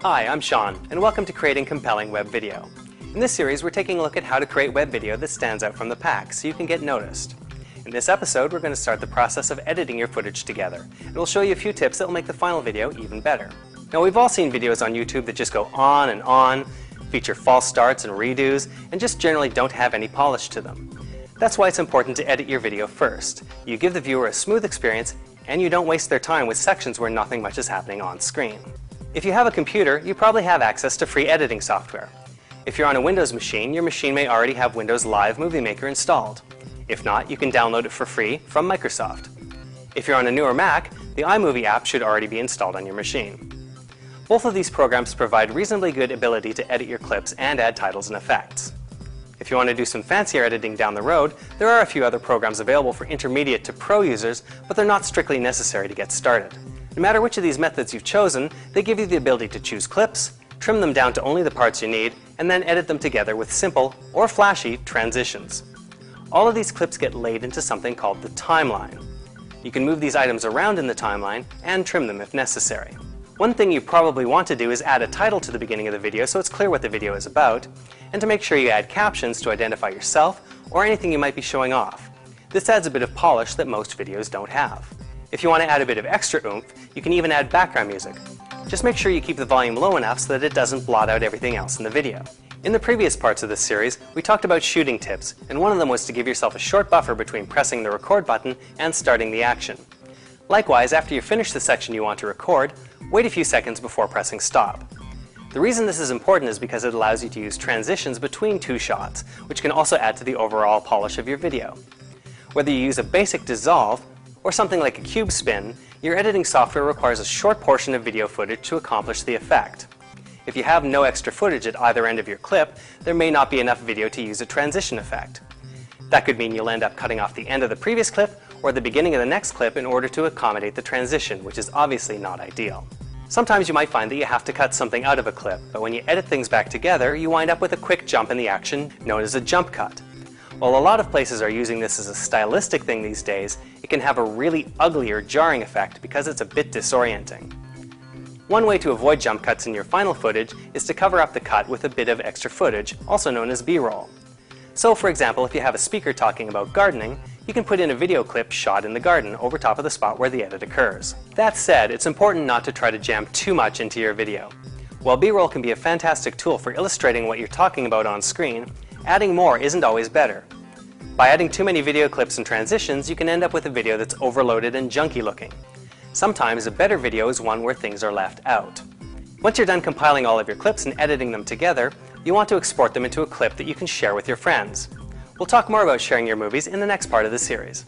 Hi, I'm Sean, and welcome to Creating Compelling Web Video. In this series, we're taking a look at how to create web video that stands out from the pack so you can get noticed. In this episode, we're going to start the process of editing your footage together, and we'll show you a few tips that will make the final video even better. Now, we've all seen videos on YouTube that just go on and on, feature false starts and redos, and just generally don't have any polish to them. That's why it's important to edit your video first. You give the viewer a smooth experience, and you don't waste their time with sections where nothing much is happening on screen. If you have a computer, you probably have access to free editing software. If you're on a Windows machine, your machine may already have Windows Live Movie Maker installed. If not, you can download it for free from Microsoft. If you're on a newer Mac, the iMovie app should already be installed on your machine. Both of these programs provide reasonably good ability to edit your clips and add titles and effects. If you want to do some fancier editing down the road, there are a few other programs available for intermediate to pro users, but they're not strictly necessary to get started. No matter which of these methods you've chosen, they give you the ability to choose clips, trim them down to only the parts you need, and then edit them together with simple, or flashy, transitions. All of these clips get laid into something called the timeline. You can move these items around in the timeline and trim them if necessary. One thing you probably want to do is add a title to the beginning of the video so it's clear what the video is about, and to make sure you add captions to identify yourself or anything you might be showing off. This adds a bit of polish that most videos don't have. If you want to add a bit of extra oomph, you can even add background music. Just make sure you keep the volume low enough so that it doesn't blot out everything else in the video. In the previous parts of this series, we talked about shooting tips, and one of them was to give yourself a short buffer between pressing the record button and starting the action. Likewise, after you finish the section you want to record, wait a few seconds before pressing stop. The reason this is important is because it allows you to use transitions between two shots, which can also add to the overall polish of your video. Whether you use a basic dissolve, or something like a cube spin, your editing software requires a short portion of video footage to accomplish the effect. If you have no extra footage at either end of your clip, there may not be enough video to use a transition effect. That could mean you'll end up cutting off the end of the previous clip or the beginning of the next clip in order to accommodate the transition, which is obviously not ideal. Sometimes you might find that you have to cut something out of a clip, but when you edit things back together, you wind up with a quick jump in the action known as a jump cut. While a lot of places are using this as a stylistic thing these days, it can have a really ugly or jarring effect because it's a bit disorienting. One way to avoid jump cuts in your final footage is to cover up the cut with a bit of extra footage, also known as B-roll. So, for example, if you have a speaker talking about gardening, you can put in a video clip shot in the garden over top of the spot where the edit occurs. That said, it's important not to try to jam too much into your video. While B-roll can be a fantastic tool for illustrating what you're talking about on screen, adding more isn't always better. By adding too many video clips and transitions, you can end up with a video that's overloaded and junky looking. Sometimes a better video is one where things are left out. Once you're done compiling all of your clips and editing them together, you want to export them into a clip that you can share with your friends. We'll talk more about sharing your movies in the next part of the series.